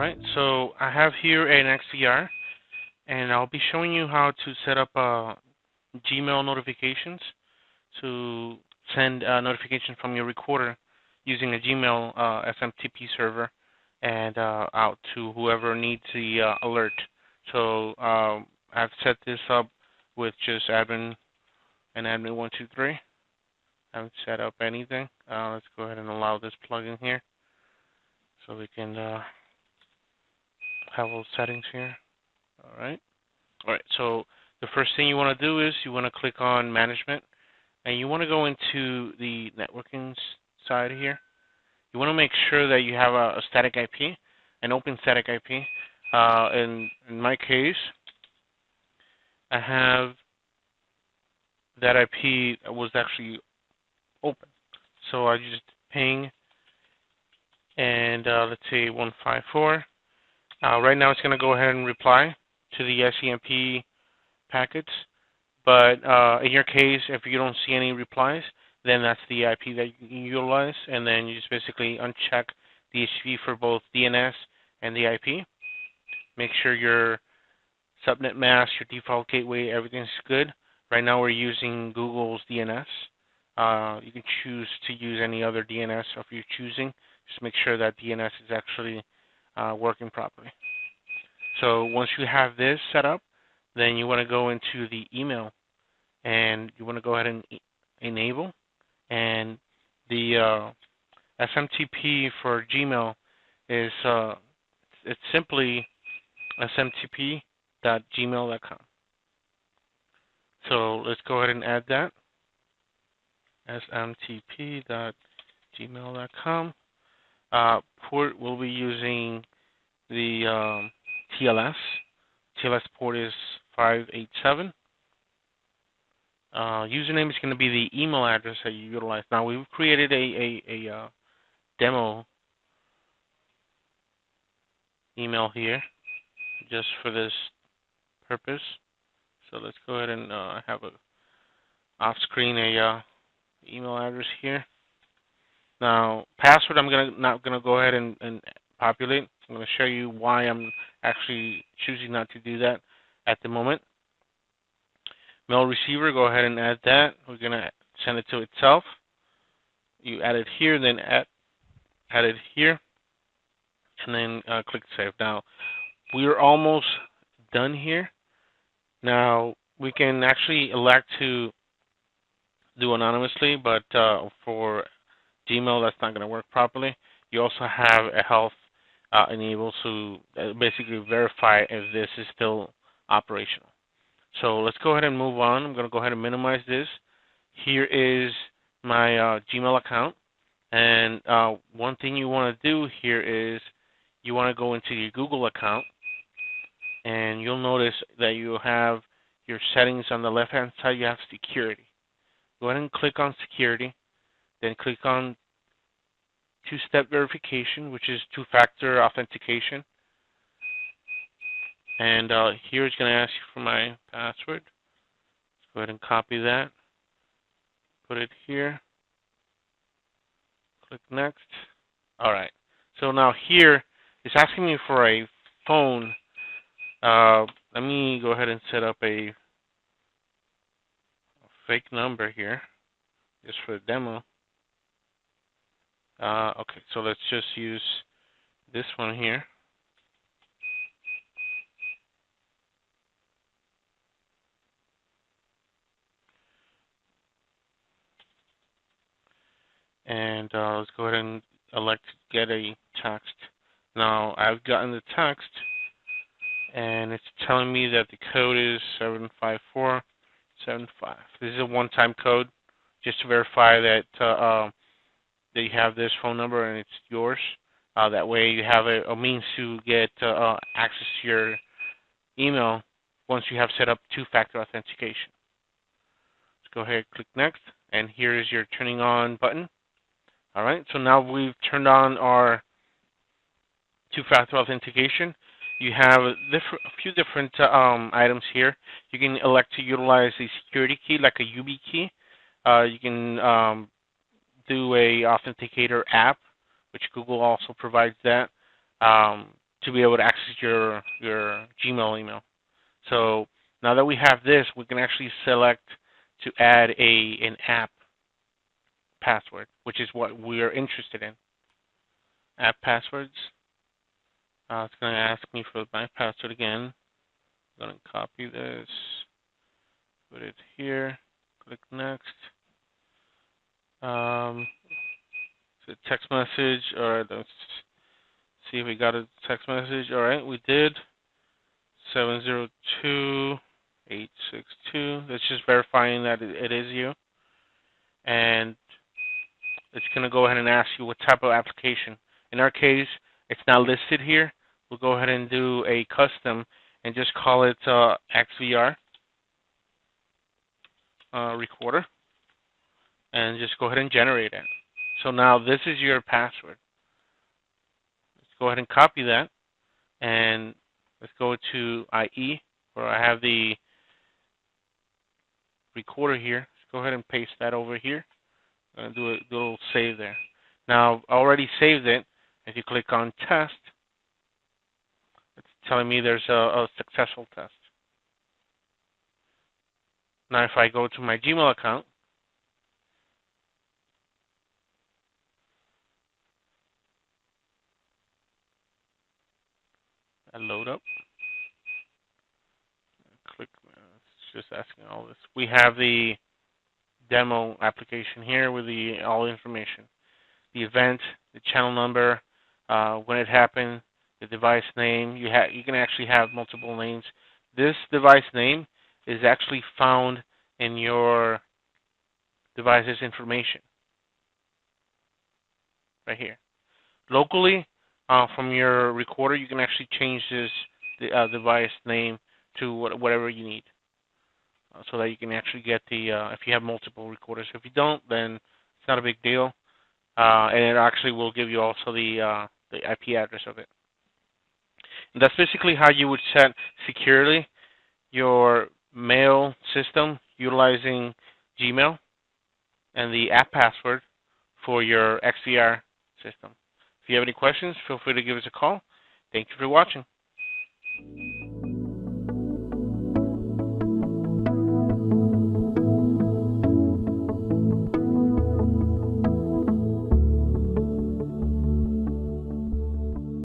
Alright, so I have here an XDR, and I'll be showing you how to set up Gmail notifications to send a notification from your recorder using a Gmail SMTP server and out to whoever needs the alert. So I've set this up with just admin and admin123. I haven't set up anything. Let's go ahead and allow this plugin here so we can have those settings here. Alright. Alright, so the first thing you want to do is you want to click on Management, and you want to go into the networking side here. You want to make sure that you have a static IP, an open static IP. In my case, I have that IP that was actually open. So I just ping, and let's say 154. Right now it's going to go ahead and reply to the SCMP packets. But in your case, if you don't see any replies, then that's the IP that you can utilize. And then you just basically uncheck DHCP for both DNS and the IP. Make sure your subnet mask, your default gateway, everything's good. Right now we're using Google's DNS. You can choose to use any other DNS if you're choosing. Just make sure that DNS is actually working properly. So once you have this set up, then you want to go into the email, and you want to go ahead and enable. And the SMTP for Gmail is it's simply smtp.gmail.com. So let's go ahead and add that, smtp.gmail.com. Port will be using the TLS. TLS port is 587. Username is going to be the email address that you utilize. Now we've created a demo email here just for this purpose. So let's go ahead and have a off screen email address here. Now password I'm not gonna go ahead and populate. I'm going to show you why I'm actually choosing not to do that at the moment. Mail receiver, go ahead and add that. We're going to send it to itself. You add it here, then add it here, and then click Save. Now, we're almost done here. Now, we can actually elect to do anonymously, but for Gmail, that's not going to work properly. You also have a health enable to basically verify if this is still operational. So let's go ahead and move on. I'm going to go ahead and minimize this. Here is my Gmail account. And one thing you want to do here is you want to go into your Google account. And you'll notice that you have your settings on the left-hand side. You have security. Go ahead and click on security. Then click on two-step verification, which is two-factor authentication. And here it's going to ask you for my password. Let's go ahead and copy that. Put it here. Click next. All right. So now here it's asking me for a phone. Let me go ahead and set up a fake number here just for the demo. Okay, so let's just use this one here. And let's go ahead and elect to get a text. Now, I've gotten the text, and it's telling me that the code is 75475. This is a one-time code, just to verify that that you have this phone number and it's yours. That way you have a means to get access to your email once you have set up two-factor authentication. Let's go ahead and click Next, and here is your turning on button. All right, so now we've turned on our two-factor authentication. You have a few different items here. You can elect to utilize a security key, like a YubiKey. You can do a authenticator app, which Google also provides that. to be able to access your Gmail email. So now that we have this, we can actually select to add an app password, which is what we are interested in. App passwords. It's going to ask me for my password again. I'm going to copy this, put it here, click next. It's a text message. All right, let's see if we got a text message. All right, we did. 702862. That's just verifying that it is you. And it's going to go ahead and ask you what type of application. In our case, it's not listed here. We'll go ahead and do a custom and just call it XVR recorder. And just go ahead and generate it. So now this is your password. Let's go ahead and copy that. And let's go to IE, where I have the recorder here. Let's go ahead and paste that over here. I'm going to do a little save there. Now, I already saved it. If you click on test, it's telling me there's a successful test. Now, if I go to my Gmail account, I load up. Click. It's just asking all this. We have the demo application here with all the information, the event, the channel number, when it happened, the device name. You can actually have multiple names. This device name is actually found in your device's information right here. Locally, from your recorder, you can actually change this device name to whatever you need, so that you can actually get the if you have multiple recorders. If you don't, then it's not a big deal, and it actually will give you also the IP address of it. And that's basically how you would set securely your mail system utilizing Gmail and the app password for your XVR system. If you have any questions, feel free to give us a call. Thank you for watching.